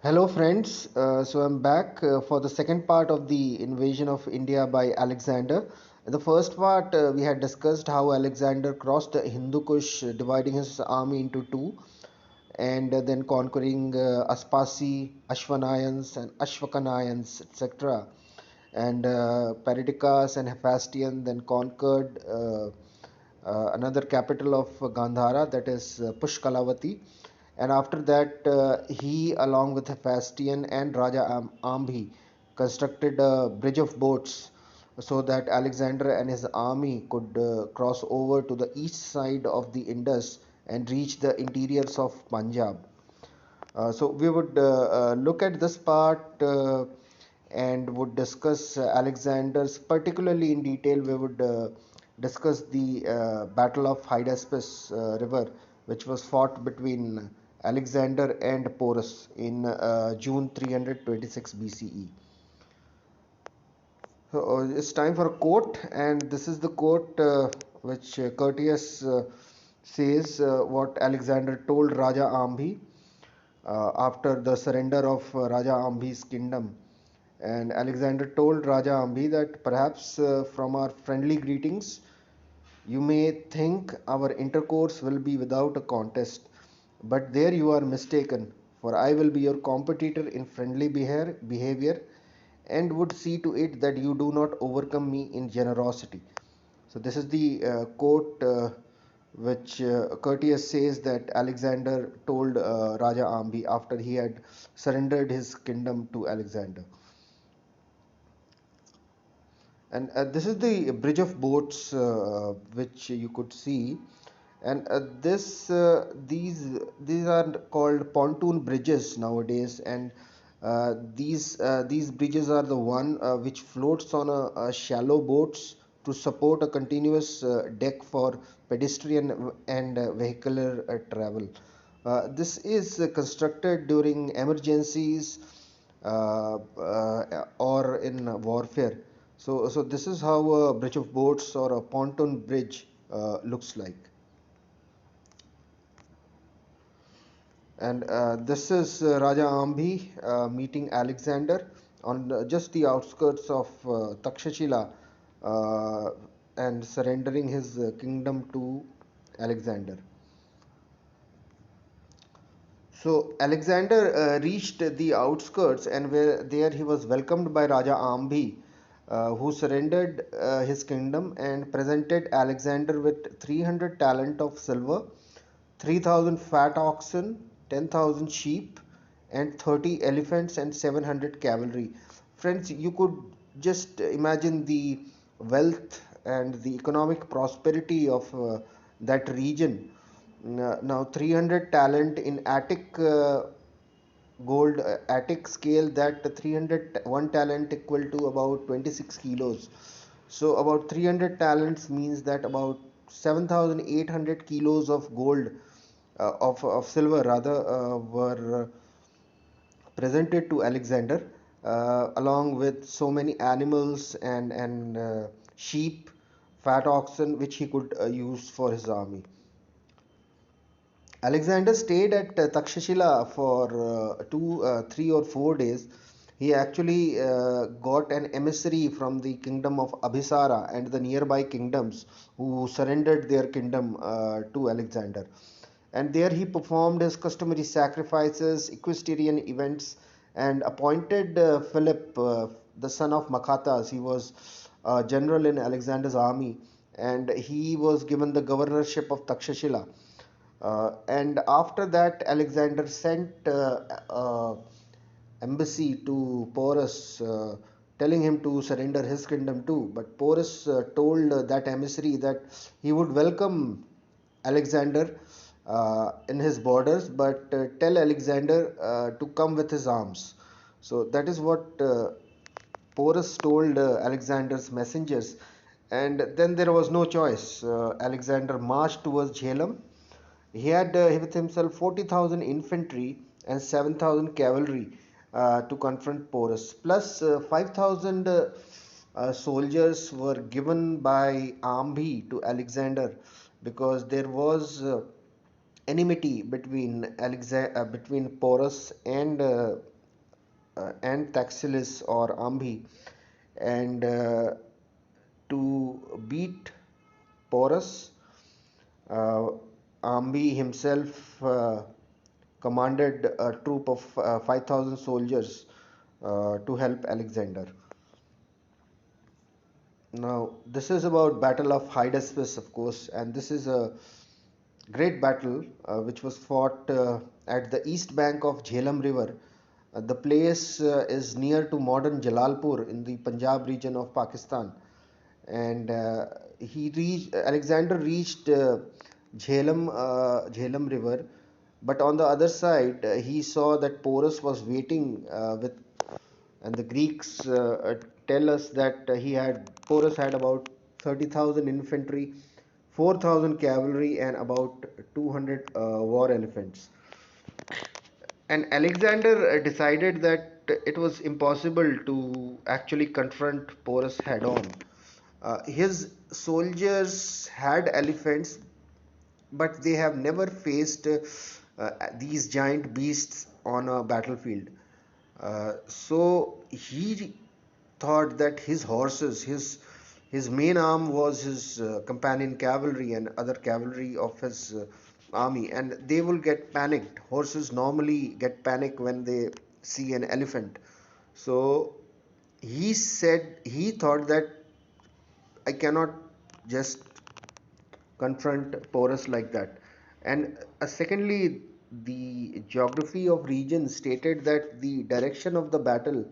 Hello friends, so I'm back for the second part of the invasion of India by Alexander. In the first part, we had discussed how Alexander crossed the Hindu Kush, dividing his army into two, and then conquering Aspasi, Ashwanayans, and Ashwakanayans, etc. And Perdiccas and Hephaestion then conquered another capital of Gandhara, that is Pushkalavati. And after that, he, along with Hephaestion and Raja Ambhi, constructed a bridge of boats so that Alexander and his army could cross over to the east side of the Indus and reach the interiors of Punjab. So we would look at this part and would discuss Alexander's, particularly in detail. We would discuss the Battle of Hydaspes River, which was fought between Alexander and Porus in June 326 BCE. So it's time for a quote, and this is the quote which Curtius says what Alexander told Raja Ambhi after the surrender of Raja Ambhi's kingdom. And Alexander told Raja Ambhi that perhaps from our friendly greetings, you may think our intercourse will be without a contest, but there you are mistaken, for I will be your competitor in friendly behavior and would see to it that you do not overcome me in generosity. So, this is the quote which Curtius says that Alexander told Raja Ambi after he had surrendered his kingdom to Alexander. And this is the bridge of boats which you could see. And these are called pontoon bridges nowadays, and these bridges are the one which floats on a shallow boats to support a continuous deck for pedestrian and vehicular travel. This is constructed during emergencies or in warfare. So this is how a bridge of boats or a pontoon bridge looks like. And this is Raja Ambhi meeting Alexander on just the outskirts of Takshashila uh, and surrendering his kingdom to Alexander. So Alexander reached the outskirts, and where there he was welcomed by Raja Ambhi, who surrendered his kingdom and presented Alexander with 300 talent of silver, 3,000 fat oxen, 10,000 sheep, and 30 elephants and 700 cavalry. Friends, you could just imagine the wealth and the economic prosperity of that region. Now, 300 talent in Attic gold, Attic scale, that 300 one talent equal to about 26 kilos. So about 300 talents means that about 7,800 kilos of gold, of silver rather, were presented to Alexander, along with so many animals and sheep, fat oxen, which he could use for his army. Alexander stayed at Takshashila for 3 or 4 days. He actually got an emissary from the kingdom of Abhisara and the nearby kingdoms who surrendered their kingdom to Alexander. And there he performed his customary sacrifices, equestrian events, and appointed Philip, the son of Makatas. He was a general in Alexander's army, and he was given the governorship of Takshashila. And after that, Alexander sent embassy to Porus, telling him to surrender his kingdom too. But Porus told that emissary that he would welcome Alexander in his borders, but tell Alexander to come with his arms. So that is what Porus told Alexander's messengers. And then there was no choice. Alexander marched towards Jhelum. He had with himself 40,000 infantry and 7,000 cavalry to confront Porus, plus 5,000 soldiers were given by Ambhi to Alexander because there was enmity between between Porus and and Taxilis or Ambhi, and to beat Porus, uh, Ambi himself commanded a troop of 5,000 soldiers to help Alexander. Now, this is about Battle of Hydaspes, of course, and this is a great battle which was fought at the east bank of Jhelum River. The place is near to modern Jalalpur in the Punjab region of Pakistan, and Alexander reached Jhelum River, but on the other side he saw that Porus was waiting and the Greeks tell us that Porus had about 30,000 infantry, 4,000 cavalry, and about 200 war elephants. And Alexander decided that it was impossible to actually confront Porus head on. His soldiers had elephants, but they have never faced these giant beasts on a battlefield. So he thought that his horses, his main arm was his companion cavalry and other cavalry of his army, and they will get panicked. Horses normally get panicked when they see an elephant. So he thought that I cannot just confront Porus like that. And secondly, the geography of region stated that the direction of the battle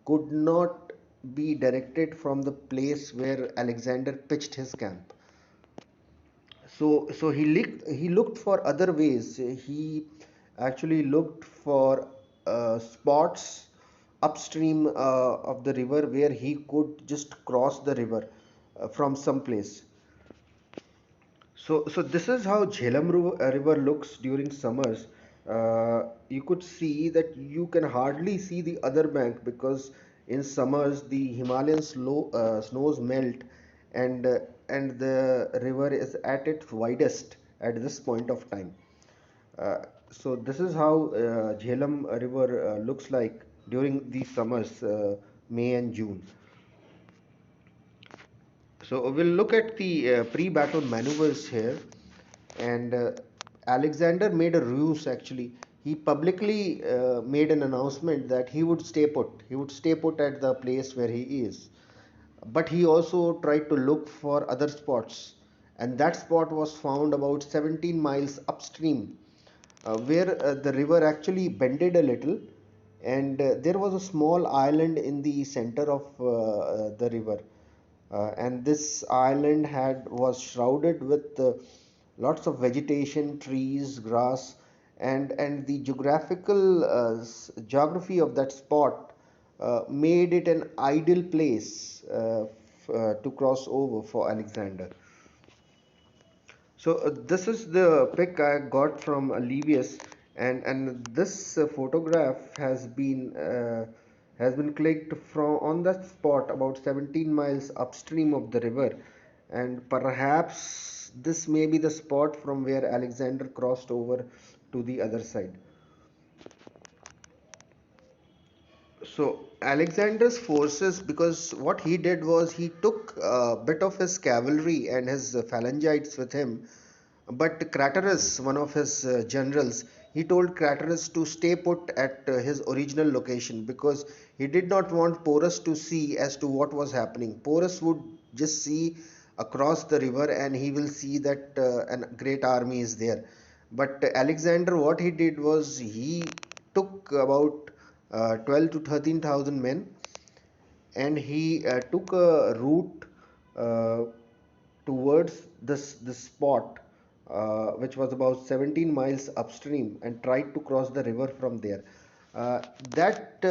could not be directed from the place where Alexander pitched his camp. So he looked for other ways. He actually looked for spots upstream of the river where he could just cross the river from some place. So this is how River looks during summers. You could see that you can hardly see the other bank because in summers the Himalayan snows melt, and uh, and the river is at its widest at this point of time. So this is how Jhelum River looks like during these summers, May and June. So we'll look at the pre-battle maneuvers here, and Alexander made a ruse actually. He publicly made an announcement that he would stay put. He would stay put at the place where he is. But he also tried to look for other spots, and that spot was found about 17 miles upstream, where the river actually bended a little, and there was a small island in the center of the river, and this island had was shrouded with lots of vegetation, trees, grass, and the geography of that spot made it an ideal place to cross over for Alexander. So this is the pic I got from Livius, and this photograph has been clicked from on that spot about 17 miles upstream of the river, and perhaps this may be the spot from where Alexander crossed over to the other side. So Alexander's forces, because what he did was he took a bit of his cavalry and his phalangites with him, but Craterus, one of his generals, he told Craterus to stay put at his original location because he did not want Porus to see as to what was happening. Porus would just see across the river and he will see that a great army is there. But Alexander, what he did was he took about 12 to 13,000 men, and he took a route uh, towards this spot, which was about 17 miles upstream, and tried to cross the river from there. That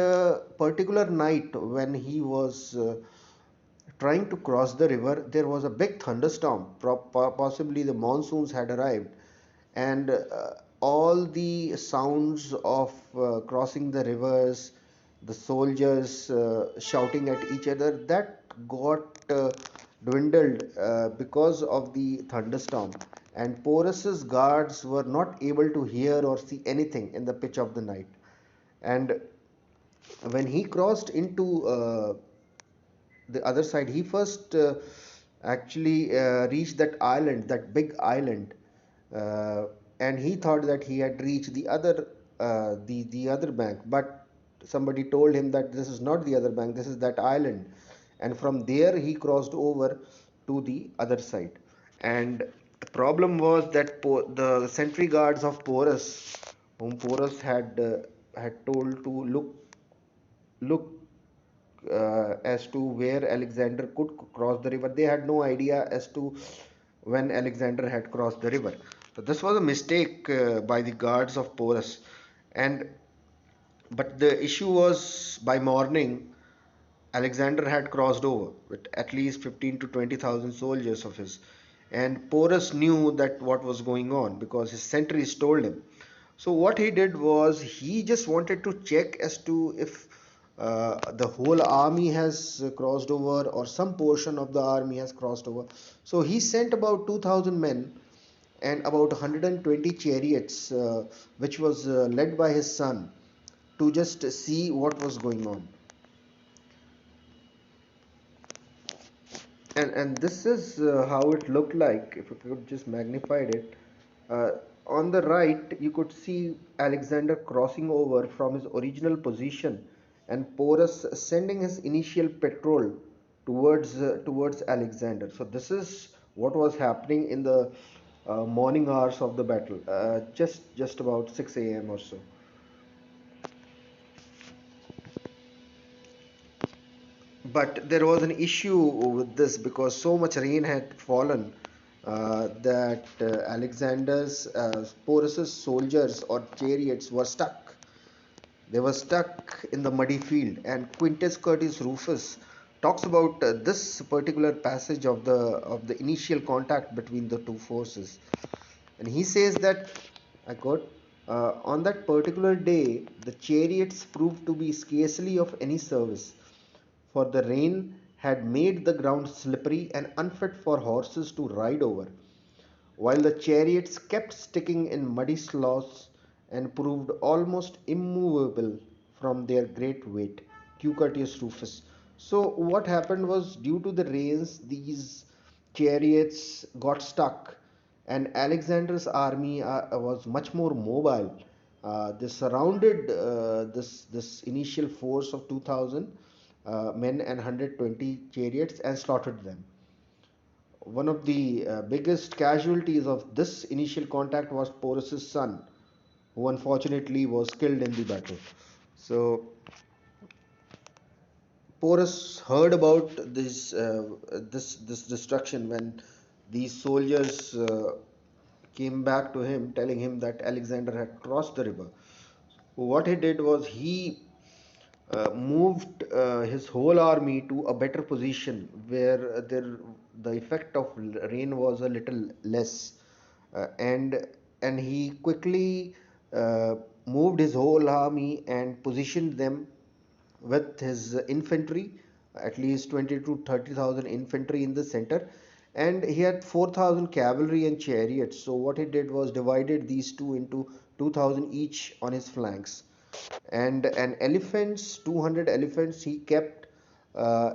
particular night, when he was trying to cross the river, there was a big thunderstorm. Possibly the monsoons had arrived, and all the sounds of crossing the rivers, the soldiers shouting at each other, that got dwindled because of the thunderstorm. And Porus's guards were not able to hear or see anything in the pitch of the night. And When he crossed into the other side, he first actually reached that island, that big island, uh, and he thought that he had reached the other bank. But somebody told him that this is not the other bank, this is that island, and from there he crossed over to the other side. And the problem was that the sentry guards of Porus, whom Porus had told to look as to where Alexander could cross the river. They had no idea as to when Alexander had crossed the river. So this was a mistake by the guards of Porus. And but the issue was, by morning, Alexander had crossed over with at least 15 to 20,000 soldiers of his. And Porus knew that what was going on because his sentries told him. So what he did was he just wanted to check as to if the whole army has crossed over or some portion of the army has crossed over. So he sent about 2,000 men and about 120 chariots, which was led by his son, to just see what was going on. And this is how it looked like if you could just magnified it. uh, on the right you could see Alexander crossing over from his original position, and Porus sending his initial patrol towards Alexander. So this is what was happening in the morning hours of the battle, just about 6 a.m. or so. But there was an issue with this because so much rain had fallen that Alexander's Porus's soldiers or chariots were stuck. They were stuck in the muddy field, and Quintus Curtius Rufus talks about this particular passage of the initial contact between the two forces, and he says that I quote. On that particular day, the chariots proved to be scarcely of any service, for the rain had made the ground slippery and unfit for horses to ride over, while the chariots kept sticking in muddy sloughs and proved almost immovable from their great weight. Curtius Rufus. So, what happened was, due to the rains, these chariots got stuck, and Alexander's army was much more mobile. They surrounded this initial force of 2,000 men and 120 chariots and slaughtered them. One of the biggest casualties of this initial contact was Porus's son, who unfortunately was killed in the battle. So Porus heard about this destruction when these soldiers came back to him, telling him that Alexander had crossed the river. What he did was he moved his whole army to a better position where the effect of rain was a little less, and he quickly moved his whole army and positioned them with his infantry, at least 20 to 30,000 infantry in the center, and he had 4,000 cavalry and chariots. So what he did was divided these two into 2,000 each on his flanks, and elephants, 200 elephants he kept uh,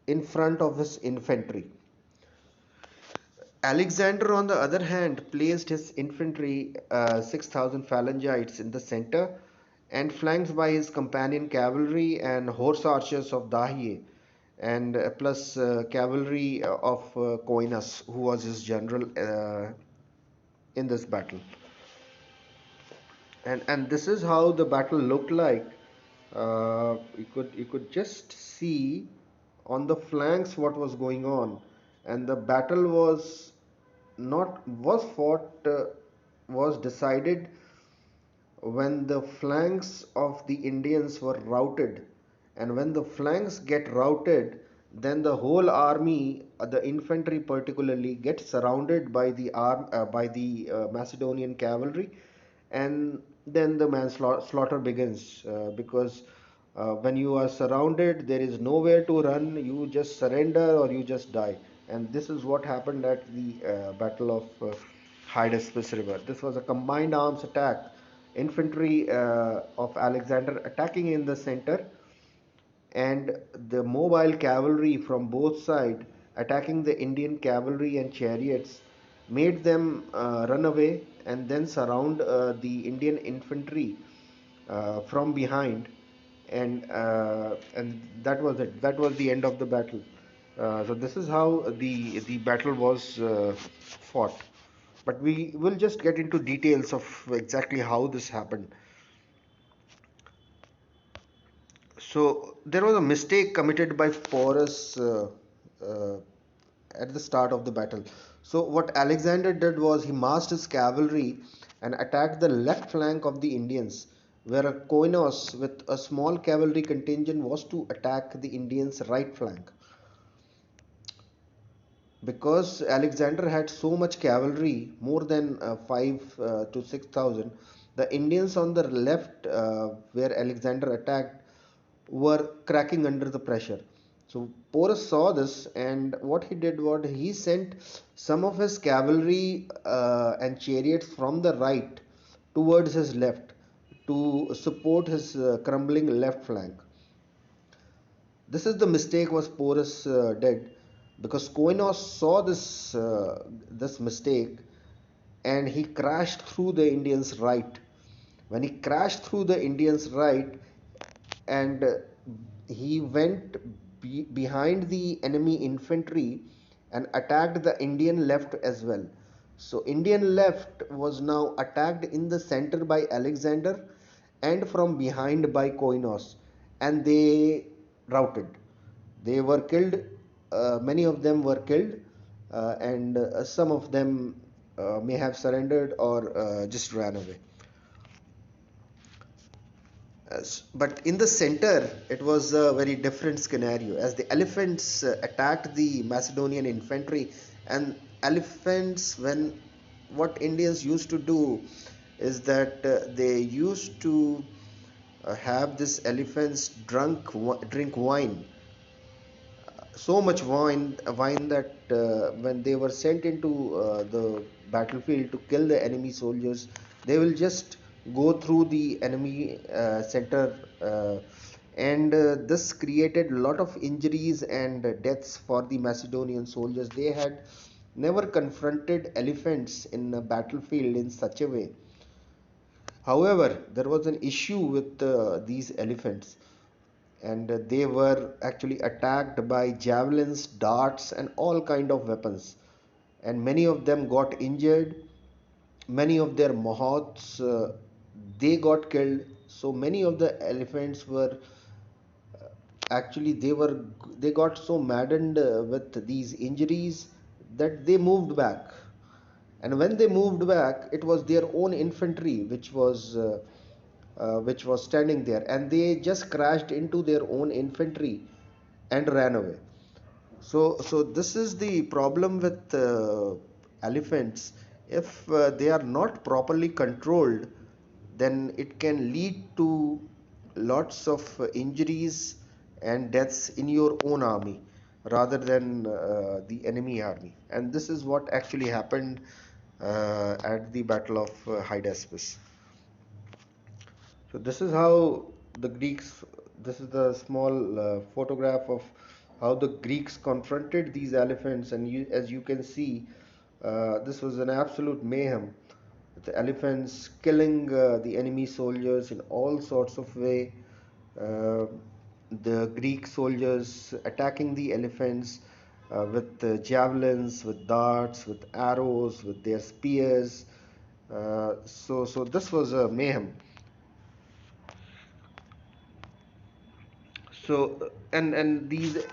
in front of his infantry. Alexander, on the other hand, placed his infantry, 6,000 phalangites, in the center and flanked by his companion cavalry and horse archers of Dahiye, and plus cavalry of Coinus, who was his general in this battle. And this is how the battle looked like. You could just see on the flanks what was going on, and the battle not was fought was decided when the flanks of the Indians were routed. And when the flanks get routed, then the whole army, the infantry particularly, gets surrounded by the Macedonian cavalry, and then the manslaughter begins, because when you are surrounded, there is nowhere to run. You just surrender or you just die. And this is what happened at the Battle of Hydaspes River. This was a combined arms attack infantry of Alexander attacking in the center, and the mobile cavalry from both sides attacking the Indian cavalry and chariots made them run away and then surround the Indian infantry from behind, and that was it. That was the end of the battle. So this is how the battle was fought. But we will just get into details of exactly how this happened. So there was a mistake committed by Porus uh, at the start of the battle. So what Alexander did was he massed his cavalry and attacked the left flank of the Indians, where Koinos with a small cavalry contingent was to attack the Indians' right flank. Because Alexander had so much cavalry, more than 5 to 6 thousand, the Indians on the left, where Alexander attacked, were cracking under the pressure. So Porus saw this, and what he did was he sent some of his cavalry and chariots from the right towards his left to support his crumbling left flank. This is the mistake was Porus did, because Koinos saw this mistake, and he crashed through the Indians' right. When he crashed through the Indians' right, and he went behind the enemy infantry and attacked the Indian left as well. So Indian left was now attacked in the center by Alexander and from behind by Koinos, and they routed. They were killed. Many of them were killed, and some of them may have surrendered or just ran away. But in the center, it was a very different scenario as the elephants attacked the Macedonian infantry. And elephants, when what Indians used to do is that they used to have this elephants drink wine, so much wine that when they were sent into the battlefield to kill the enemy soldiers, they will just go through the enemy center, and this created a lot of injuries and deaths for the Macedonian soldiers. They had never confronted elephants in a battlefield in such a way. However, there was an issue with these elephants, and they were actually attacked by javelins, darts, and all kind of weapons, and many of them got injured. Many of their mahots, they got killed. So many of the elephants were actually they got so maddened with these injuries that they moved back. And when they moved back, it was their own infantry which was standing there, and they just crashed into their own infantry and ran away. So this is the problem with elephants. If they are not properly controlled, then it can lead to lots of injuries and deaths in your own army rather than the enemy army. And this is what actually happened at the Battle of Hydaspes. So this is how the Greeks, this is the small photograph of how the Greeks confronted these elephants, and as you can see, this was an absolute mayhem. The elephants killing the enemy soldiers in all sorts of way. Uh, the Greek soldiers attacking the elephants with javelins, with darts, with arrows, with their spears. So this was a mayhem. So and these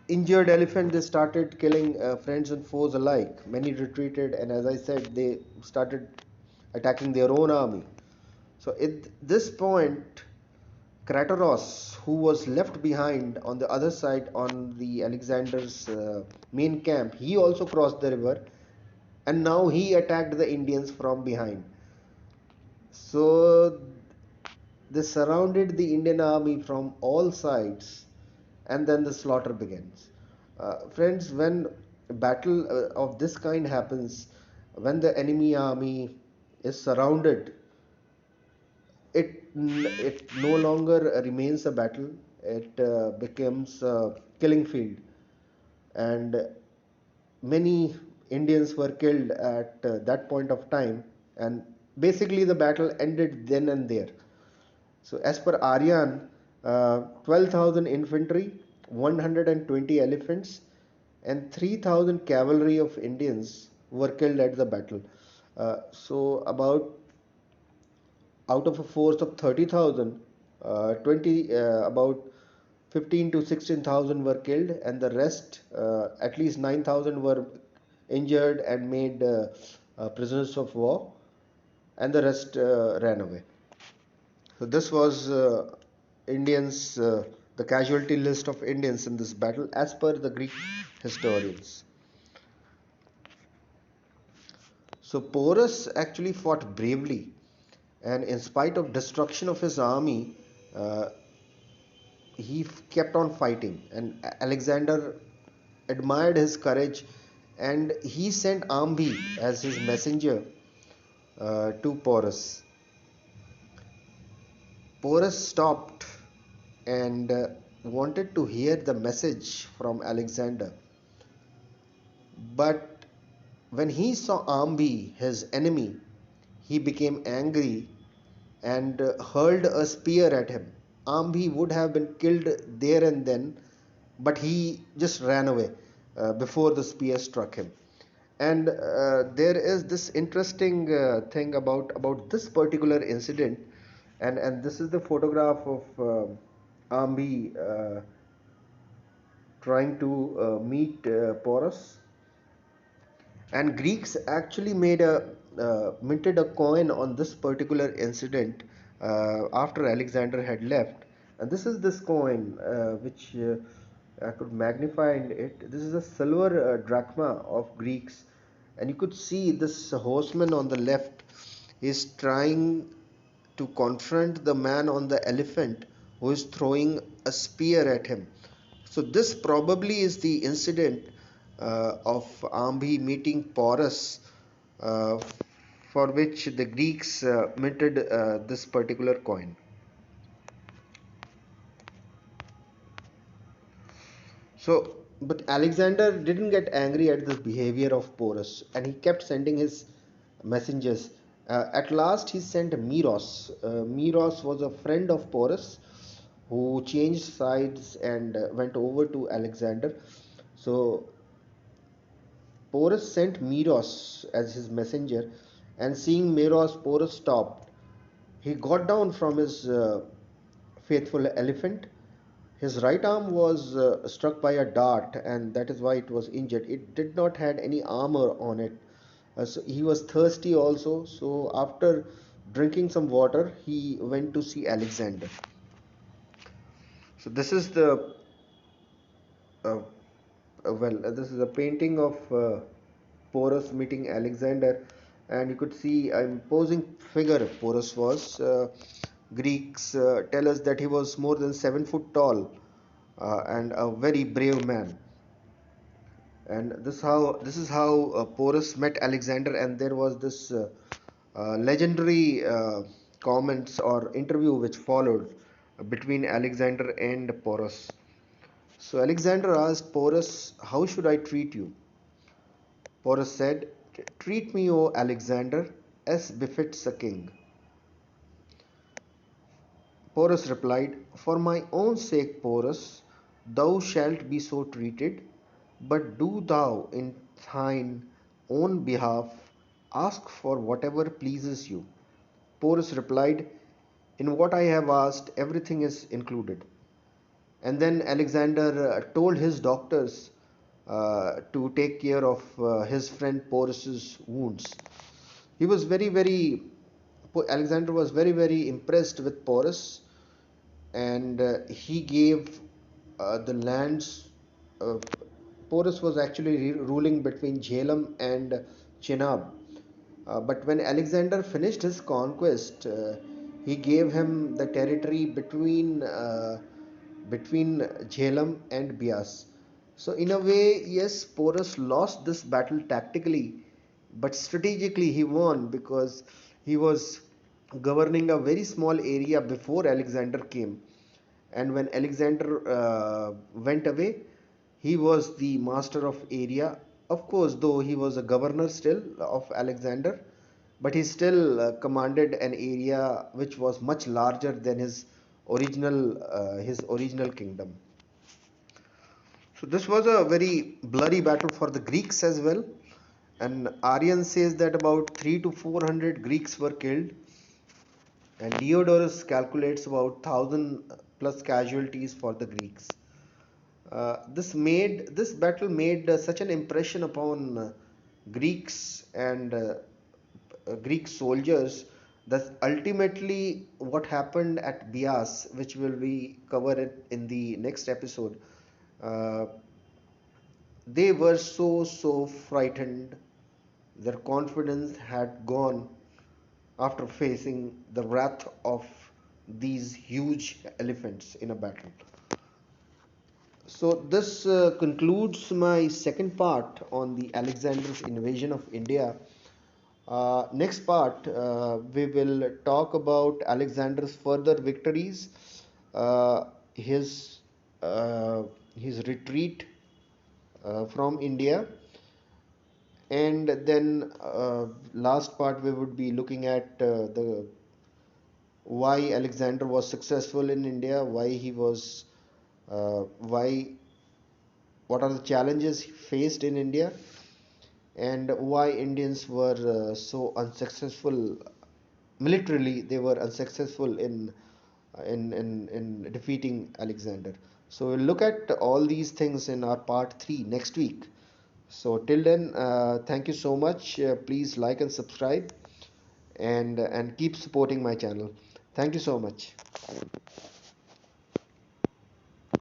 injured elephants, they started killing friends and foes alike. Many retreated, and as I said, they started attacking their own army. So at this point, Crateros, who was left behind on the other side on the Alexander's main camp, he also crossed the river, and now he attacked the Indians from behind. So they surrounded the Indian army from all sides, and then the slaughter begins. Friends, when a battle of this kind happens, when the enemy army is surrounded, it no longer remains a battle. It becomes a killing field, and many Indians were killed at that point of time, and basically the battle ended then and there. So, as per Aryan, 12,000 infantry, 120 elephants, and 3,000 cavalry of Indians were killed at the battle. So, about out of a force of 30,000, 20 about 15 to 16,000 were killed, and the rest, at least 9,000, were injured and made prisoners of war, and the rest ran away. So this was Indians, the casualty list of Indians in this battle, as per the Greek historians. So Porus actually fought bravely, and in spite of destruction of his army, uh, he kept on fighting. And Alexander admired his courage, and he sent Ambi as his messenger to Porus. Porus stopped and wanted to hear the message from Alexander. But when he saw Ambi, his enemy, he became angry and hurled a spear at him. Ambi would have been killed there and then, but he just ran away before the spear struck him. And there is this interesting thing about this particular incident, and this is the photograph of Ambi trying to meet Porus. And Greeks actually made a minted a coin on this particular incident after Alexander had left. And this is this coin which I could magnify it. This is a silver drachma of Greeks, and you could see this horseman on the left is trying to confront the man on the elephant who is throwing a spear at him. So this probably is the incident of Ambi meeting Porus, uh, for which the Greeks minted this particular coin. So, but Alexander didn't get angry at the behavior of Porus, and he kept sending his messengers. At last, he sent Miros. Miros was a friend of Porus who changed sides and went over to Alexander. So, Porus sent Miros as his messenger, and seeing Miros, Porus stopped. He got down from his faithful elephant. His right arm was struck by a dart, and that is why it was injured. It did not had any armor on it. So he was thirsty also. So after drinking some water, he went to see Alexander. So this is the uh, this is a painting of Porus meeting Alexander, and you could see an imposing figure Porus was. Greeks tell us that he was more than 7 foot tall and a very brave man. And this is how Porus met Alexander, and there was this legendary comments or interview which followed between Alexander and Porus. So Alexander asked Porus, "How should I treat you?" Porus said, "Treat me, O Alexander, as befits a king." Porus replied, "For my own sake, Porus, thou shalt be so treated, but do thou in thine own behalf ask for whatever pleases you." Porus replied, "In what I have asked, everything is included." And then Alexander told his doctors to take care of his friend Porus's wounds. He was Alexander was very, very impressed with Porus, and he gave the lands. Uh, Porus was actually ruling between Jhelum and Chenab. But when Alexander finished his conquest, he gave him the territory between Jhelum and Bias. So in a way, yes, Porus lost this battle tactically, but strategically he won because he was governing a very small area before Alexander came. And when Alexander went away, he was the master of area. Of course, though he was a governor still of Alexander, but he still commanded an area which was much larger than his original kingdom. So this was a very bloody battle for the Greeks as well. And Aryan says that about 3 to 400 Greeks were killed, and Diodorus calculates about 1,000 plus casualties for the Greeks. This battle made such an impression upon Greeks and Greek soldiers that ultimately what happened at Bias, which will be covered in the next episode, uh, they were so frightened. Their confidence had gone after facing the wrath of these huge elephants in a battle. So this concludes my second part on the Alexander's invasion of India. Next part, we will talk about Alexander's further victories, uh, his uh, his retreat from India, and then last part we would be looking at the why Alexander was successful in India, why what are the challenges faced in India, and why Indians were so unsuccessful militarily. They were unsuccessful in defeating Alexander. So we'll look at all these things in our part 3 next week. So till then, thank you so much. Please like and subscribe, and keep supporting my channel. Thank you so much.